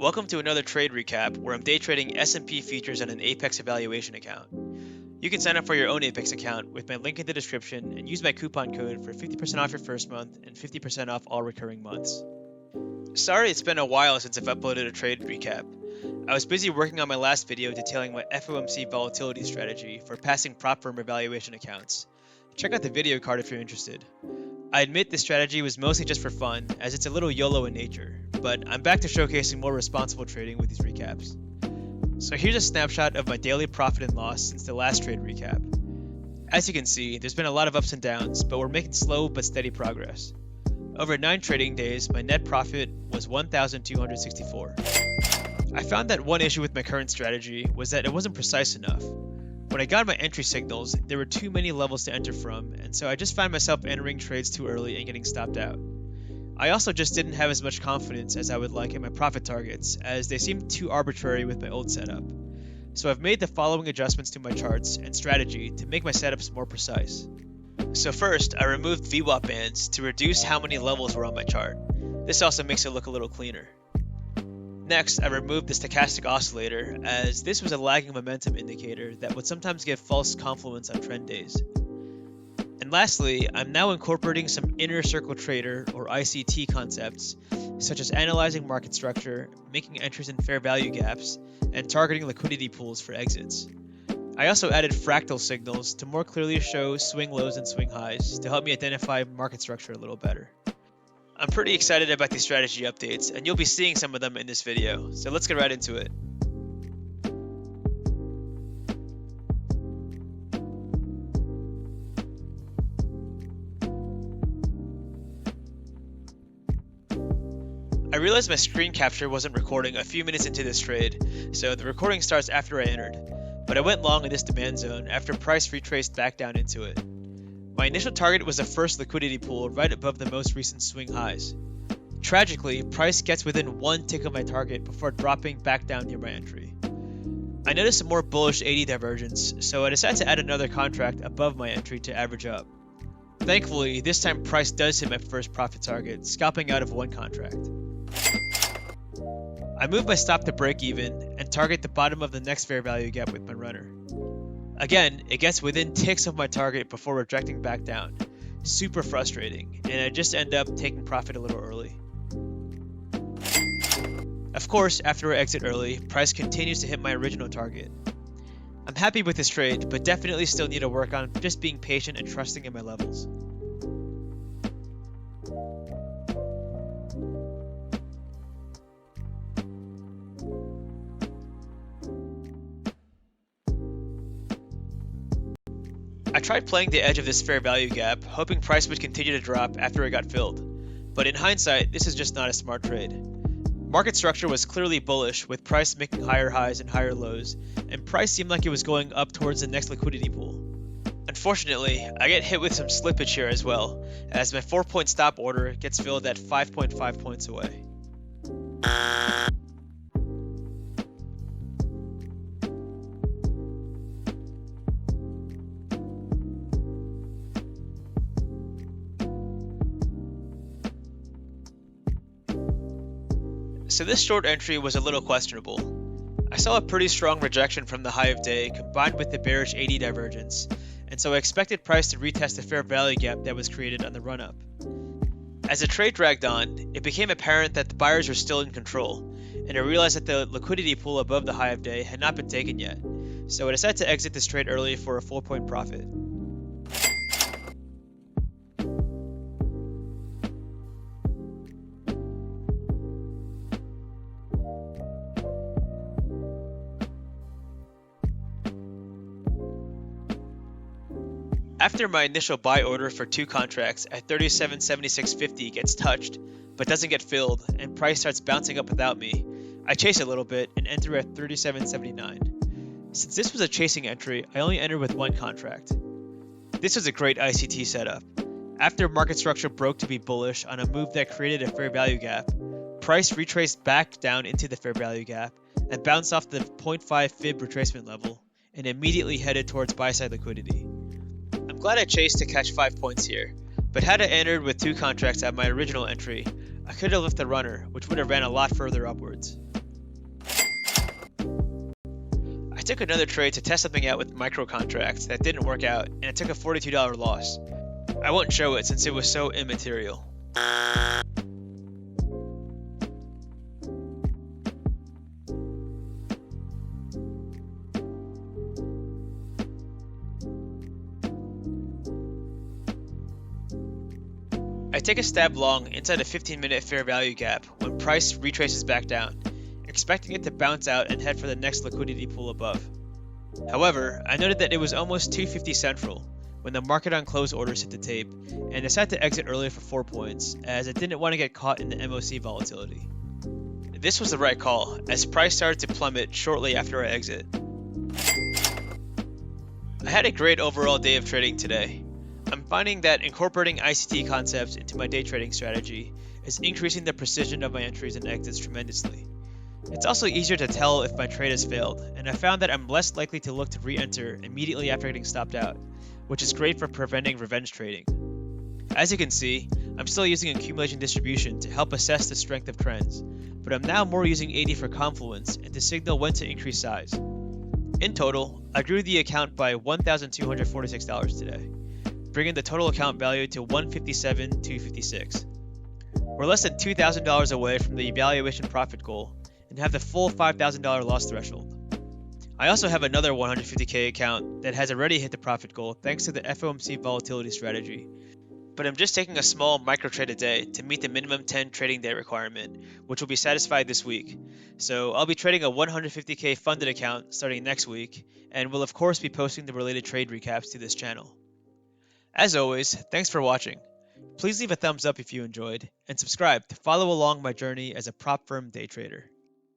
Welcome to another trade recap where I'm day trading S&P futures on an Apex evaluation account. You can sign up for your own Apex account with my link in the description and use my coupon code for 50% off your first month and 50% off all recurring months. Sorry it's been a while since I've uploaded a trade recap. I was busy working on my last video detailing my FOMC volatility strategy for passing prop firm evaluation accounts. Check out the video card if you're interested. I admit this strategy was mostly just for fun, as it's a little YOLO in nature, but I'm back to showcasing more responsible trading with these recaps. So here's a snapshot of my daily profit and loss since the last trade recap. As you can see, there's been a lot of ups and downs, but we're making slow but steady progress. Over 9 trading days, my net profit was $1,264. I found that one issue with my current strategy was that it wasn't precise enough. When I got my entry signals, there were too many levels to enter from, and so I just found myself entering trades too early and getting stopped out. I also just didn't have as much confidence as I would like in my profit targets, as they seemed too arbitrary with my old setup. So I've made the following adjustments to my charts and strategy to make my setups more precise. So first, I removed VWAP bands to reduce how many levels were on my chart. This also makes it look a little cleaner. Next, I removed the stochastic oscillator, as this was a lagging momentum indicator that would sometimes give false confluence on trend days. And lastly, I'm now incorporating some inner circle trader or ICT concepts, such as analyzing market structure, making entries in fair value gaps, and targeting liquidity pools for exits. I also added fractal signals to more clearly show swing lows and swing highs to help me identify market structure a little better. I'm pretty excited about these strategy updates, and you'll be seeing some of them in this video, so let's get right into it. I realized my screen capture wasn't recording a few minutes into this trade, so the recording starts after I entered, but I went long in this demand zone after price retraced back down into it. My initial target was the first liquidity pool right above the most recent swing highs. Tragically, price gets within one tick of my target before dropping back down near my entry. I noticed a more bullish 80 divergence, so I decided to add another contract above my entry to average up. Thankfully, this time price does hit my first profit target, scalping out of one contract. I move my stop to break even and target the bottom of the next fair value gap with my runner. Again, it gets within ticks of my target before rejecting back down. Super frustrating, and I just end up taking profit a little early. Of course, after I exit early, price continues to hit my original target. I'm happy with this trade, but definitely still need to work on just being patient and trusting in my levels. I tried playing the edge of this fair value gap, hoping price would continue to drop after it got filled. But in hindsight, this is just not a smart trade. Market structure was clearly bullish, with price making higher highs and higher lows, and price seemed like it was going up towards the next liquidity pool. Unfortunately, I get hit with some slippage here as well, as my 4-point stop order gets filled at 5.5 points away. So this short entry was a little questionable. I saw a pretty strong rejection from the high of day combined with the bearish 80 divergence, and so I expected price to retest the fair value gap that was created on the run-up. As the trade dragged on, it became apparent that the buyers were still in control, and I realized that the liquidity pool above the high of day had not been taken yet, so I decided to exit this trade early for a 4-point profit. After my initial buy order for 2 contracts at 37.7650 gets touched, but doesn't get filled, and price starts bouncing up without me, I chase a little bit and enter at 37.79. Since this was a chasing entry, I only entered with 1 contract. This was a great ICT setup. After market structure broke to be bullish on a move that created a fair value gap, price retraced back down into the fair value gap and bounced off the 0.5 fib retracement level and immediately headed towards buy-side liquidity. I'm glad I chased to catch 5 points here, but had I entered with 2 contracts at my original entry, I could have left the runner, which would have ran a lot further upwards. took another trade to test something out with micro contracts that didn't work out, and it took a $42 loss. I won't show it since it was so immaterial. I take a stab long inside a 15-minute fair value gap when price retraces back down, expecting it to bounce out and head for the next liquidity pool above. However, I noted that it was almost 250 central when the market on close orders hit the tape, and decided to exit early for 4 points, as I didn't want to get caught in the MOC volatility. This was the right call, as price started to plummet shortly after I exit. I had a great overall day of trading today. I'm finding that incorporating ICT concepts into my day trading strategy is increasing the precision of my entries and exits tremendously. It's also easier to tell if my trade has failed, and I found that I'm less likely to look to re-enter immediately after getting stopped out, which is great for preventing revenge trading. As you can see, I'm still using accumulation distribution to help assess the strength of trends, but I'm now more using 80 for confluence and to signal when to increase size. In total, I grew the account by $1,246 today, bringing the total account value to $157,256. We're less than $2,000 away from the evaluation profit goal and have the full $5,000 loss threshold. I also have another 150k account that has already hit the profit goal thanks to the FOMC volatility strategy, but I'm just taking a small micro trade a day to meet the minimum 10 trading day requirement, which will be satisfied this week. So I'll be trading a 150k funded account starting next week, and will of course be posting the related trade recaps to this channel. As always, thanks for watching. Please leave a thumbs up if you enjoyed, and subscribe to follow along my journey as a prop firm day trader.